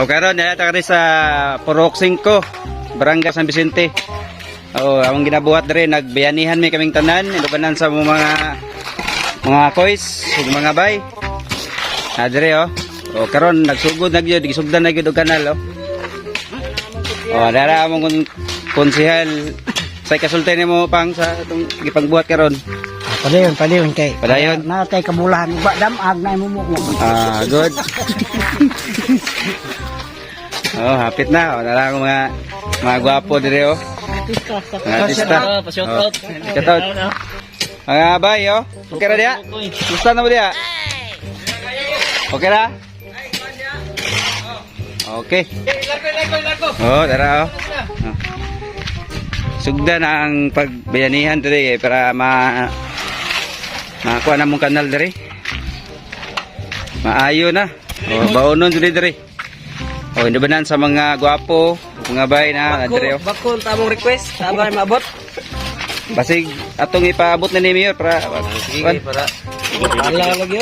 karon dala ta sa Purok 5, Barangay San Vicente. Among ginabuhat diri nagbayanihan mi kaming tanan, ilubanan sa mga kois, mga bay. Diri karon nagsugod na gyud, gisugdan na gyud og kanal dara among konsehal say kasultay nimo pang sa itong gipangbuhat karon. Padayon kay. Padayon. Natay kabulahan ba damag na imumuk. Good. Hapit na. Dala ko mga gwapo dire mga artista. Shout out. Mga bay Okay ra dia? Gusto na mo dia? Okay ra? Okay. Dara Sugda na ang pagbayanihan dire para makuha na mong kanal dire. Maayo na. Baonon dire. Indubanan sa mga gwapo, mga bay na dire. Bakon tamong request, sabay maabot. Basig atong ipaabot na ni Mayor para Bala lagi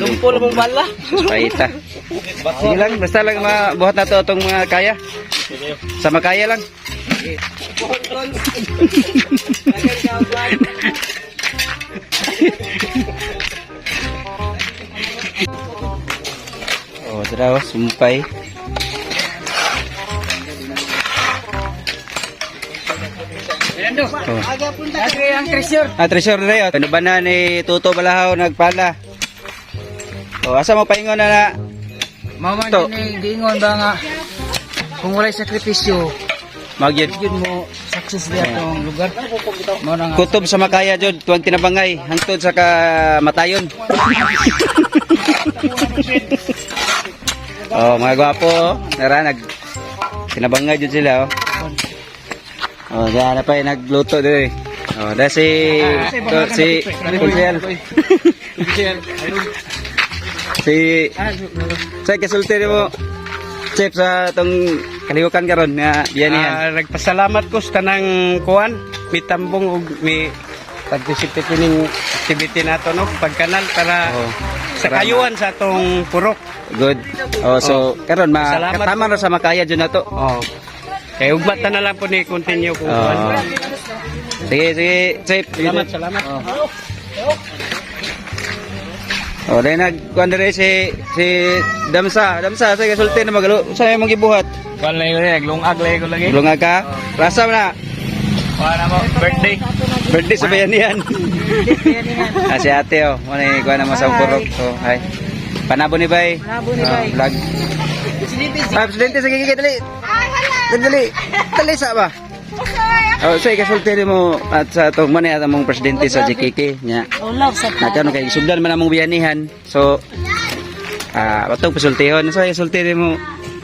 lumpol mong bala. Paita. Sige lang, basta lang mabuhat na to itong mga kaya. Sa makaya lang. Tara sumpay. Ang treasure. Treasure na yun. Ano ba na ni Tuto Balahaw nagpala? Asa mo paingon na Mama ni giingon ba nga kung walay sakripisyo magyud mo success diya tong lugar. kutob sa makaya jud tuwang tinabangay hangtod sa kamatayon. Mga gwapo nara tinabangay jud sila diyan na pa nagluto dire. Da si Kunsel. Sa kasulti mo chef sa tong kalihukan karon nga biyanihan. Nagpasalamat ko sa tanang kuan, mitambong og mi participate ning activity nato pagkanal para sa kayuan sa atong purok. Good. So karon katama na sa makaya jud nato. Kay ugma ta na lang po ni continue kung kuan. Sige chef. Salamat. Dahil nagkuhan rin si Damsa sa kasulti na magalo. Saan yung magibuhat? Kuan lang yun, naglungag lang ko lagi. Lungag ka? Rasa mo na? Kuan mo, birthday. Birthday sa bayanihan. Si ate muna yung kuhan naman sa Purok. Hi. Panabo ni Bay. Vlog. Presidente sa gigigay, dali. Dali sa ba? Sa kasulti mo at sa itong manay at among presidente sa GKK nya. Nakano kay sugdan man among biyanihan. So atong pasultihon sa kasulti mo.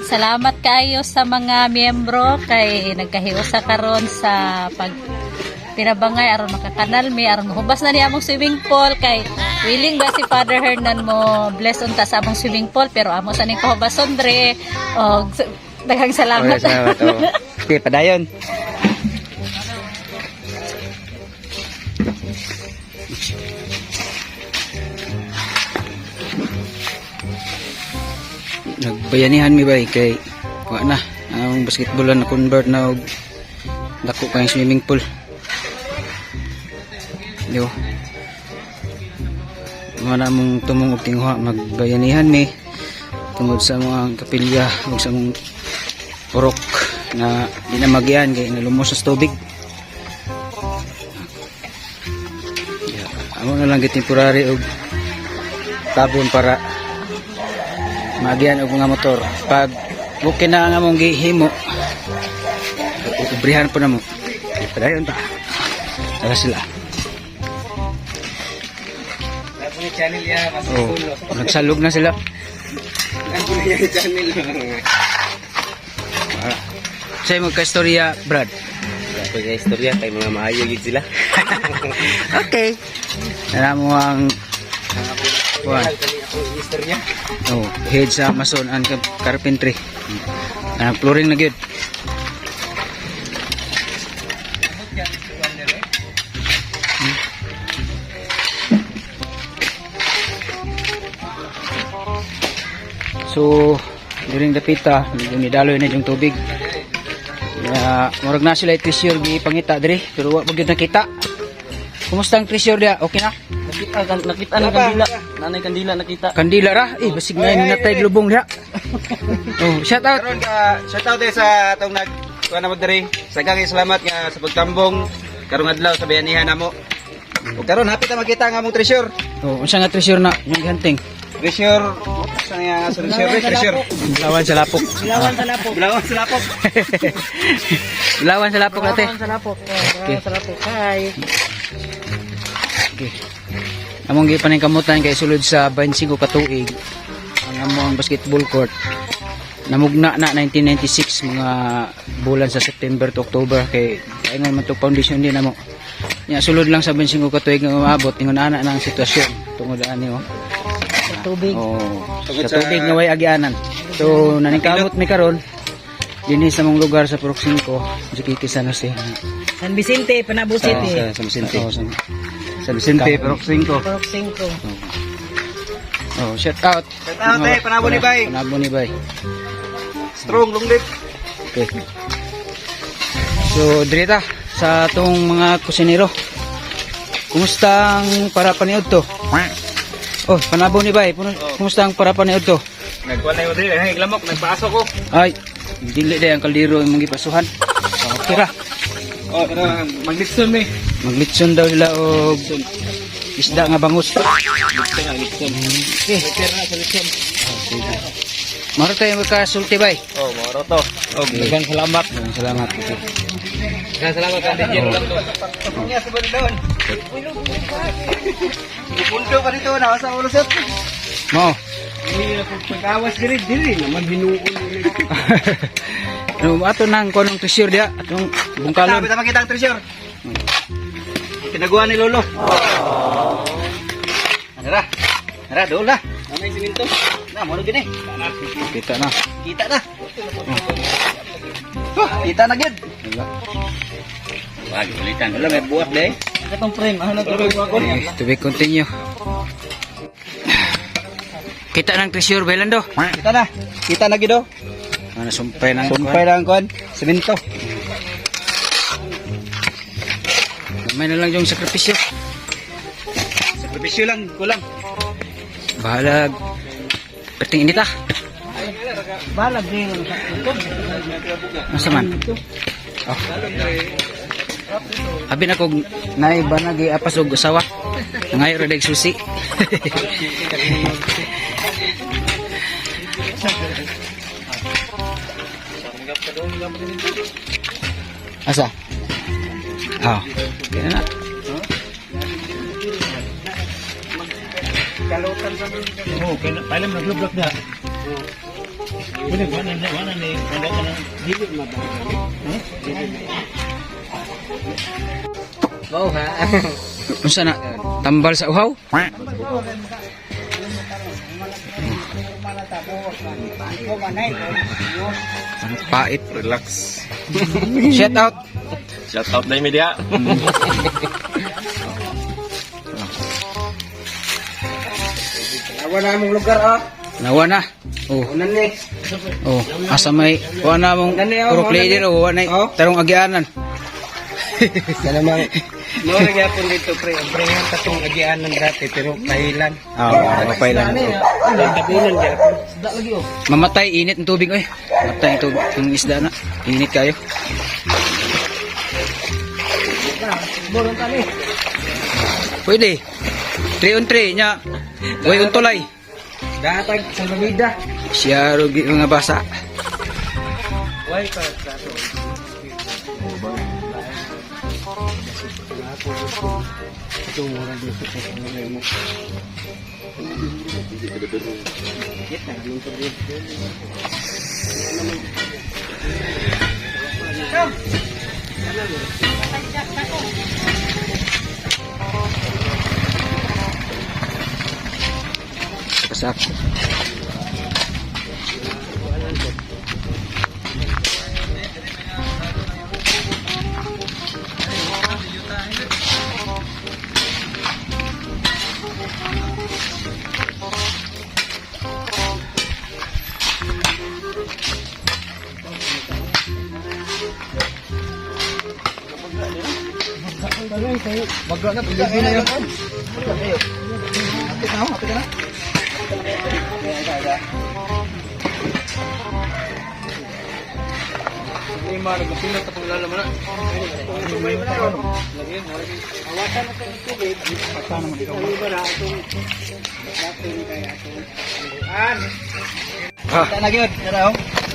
Salamat kayo sa mga miyembro kay nagkahiusa karon sa pag pinabangay aron makakanal mi aron mahubas na ni among swimming pool kay willing ba si Father Hernan mo bless unta sa among swimming pool pero amo sa ning pahubason dre og daghang salamat. Okay, padayon. Nagbayanihan mi bay kay wa na ang basketball na convert na og dako kay swimming pool. Yo. Mana mong tumong og tingwa magbayanihan mi tungod sa mga kapilya ug sa mong purok na di na magian kay nalumos sa tubig. Amo na lang temporary og tabon para magian og mga motor. Pag okay na nga mong gihimo, ubrihan po na mo. Padayon pa. Tara sila. Nagsalog na sila. Sa'yo magka-istorya, Brad. Pagka-istorya, kay mga maayo gid sila. Okay. Alam mo ang head sa mason and carpentry. Flooring na gyud. So during dapita, yung nidaloy na yung tubig. Murag na sila treasure gi pangita diri, pero wa gyud nakita. Kumusta ang treasure dia? Okay na? Nakita ng kandila. Nanay kandila nakita. Kandila ra, basig na natay lubong dia. Oh, shout out. Karon shout out sa atong kuha na mo diri. Sagang salamat nga sa pagtambong karong adlaw sa bayanihan namo. O karon hapit na makita nga among treasure. Oh, unsa nga treasure na yung hunting? Treasure, saan nga sa treasure? Bilawan sa lapok. Bilawan sa lapok. Bilawan sa lapok ate. Bilawan sa lapok. Hi. Okay. Among gipaning kamutan kay sulod sa 25 ka tuig ang among basketball court. Namugna na 1996 mga bulan sa September to October kay kaingon man to foundation din namo. Nya sulod lang sa 25 ka tuig nga umabot ingon ana na ang sitwasyon tungod ani Tubig. Sa tubig nga way agianan. So naningkamot mi karon dinhi sa mong lugar sa Purok 5, Jiquiti, San Jose. San Vicente, Panabo City. Sa Vicente. Sa Vicente, Purok 5. Purok 5. Oh, shout out. Shout out Panabo ni Bay. Panabo ni Bay. Strong long live. Okay. So, direta sa atong mga kusinero. Kumusta ang parapan ni Udto? Oh, Panabo ni Bay. Kumusta ang parapan ni Udto? Nagkuha na yun diri. Naglamok, nagpasok ko. Ay, dili day ang kaldero yung mga ipasuhan. Okay ra. Oh, pero maglitson mi. Maglitson daw sila o isda nga bangus. Okay. Maro tayo magkasulti Bay. Oh, moro to. Oh, daghang salamat. Salamat. Okay. Daghang salamat ka din lang to. Niya sa balon. Punto pa dito na sa ulusot. Mo. Pagkawas diri naman hinuon. No, ato nang konong treasure dia, atong bungkalon. Sabi ta makita ang treasure. Kinaguan ni Lolo. Nara, doon na. Namay siminto. Na, mo gini. Kita na. Kita na. Kita na gid. Wag ulitan. Wala may buwak deh. Katong frame, ano nagtuloy ko ako? To be continue. Kita ng treasure Bailando. Kita na. Kita na gid do. Ano sumpay nang Sumpay lang kon. Siminto. May na lang yung sakripisyo. Sakripisyo lang, kulang. Bahala. Perting init ah. Balag din. Nasa man? Oh. Abi na kog naiba na giapas og usawa. Ngayon ra dag susi. Asa? Ah. Kaya na. Oh, kaya pala maglublok na. Wala ni wala ka na dili mababa. Wow ha. Unsa na? Tambal sa uhaw? Ang pait. Relax. Shout out. Shout out na media. Awan na mong lugar ah. Nawa na. Oh. Nani. Oh, asa may kuha na mong puro player o wala na tarong agianan. Sana mang no nagyapon dito pre katong agianan dati pero pahilan. Mapay lang. Tabunan gyapon. Isda lagi oh. Mamatay init ng tubig oy. Mamatay ang tubig yung isda na. Init kayo. Borong kani. Pwede. 3 on 3 nya. Way untolay. Datag sa bamida. Siya rugi mga basa. Why pa sa to? Ito mo rin dito sa mga mo. Pasak. Magana tubig na yun.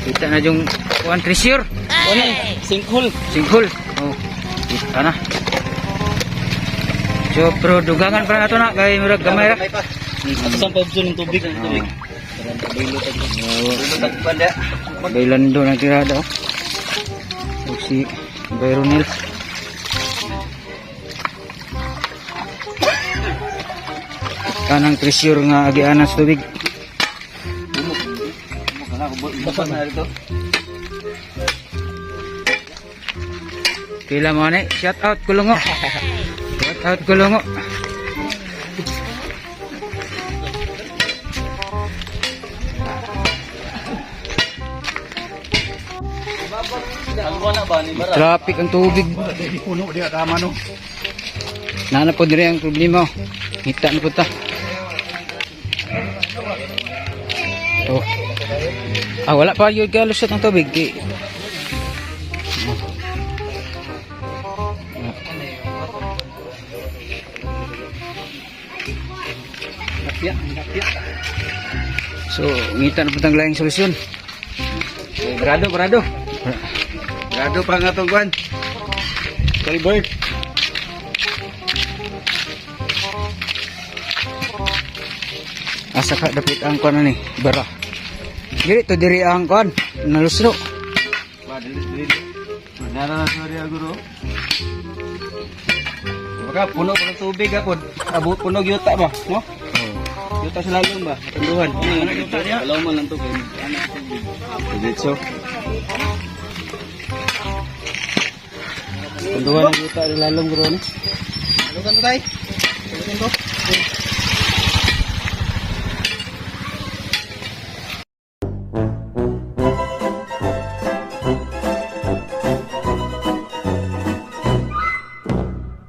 Kita na yung kuan treasure. Sinkhole. Singhol. Oh, kita na. So, pero dugangan pa na ito na. Kaya murag gamay ra. Saan pa option ng tubig? Bailando na tirada. Oh. So, si Byronil. Kanang treasure nga agianan sa tubig. Kila mo na, shout out kulungo. Shout out kulungo. Traffic ang tubig. Puno dia tama no. Nana po diri ang problema. Hita na po ta. Oh. Ah, wala pa yun kaya lusot ng tubig. So, ngita na po tang laing solusyon. Brado. Brado pa nga itong kuhan. Sorry bird. Asa ka dapit ang kuhan na ni, bara. Diri to diri ang kuhan, nalusro. Nara na sorry guro. Baka puno pa ng tubig apod. Abot puno yuta ba, no? Yuta sa lalong ba? Tunduhan. Yuta niya. Alaw man lang to kay Dito. Tunduhan ang yuta sa lalong guro ni. Alugan to tay. Alugan to.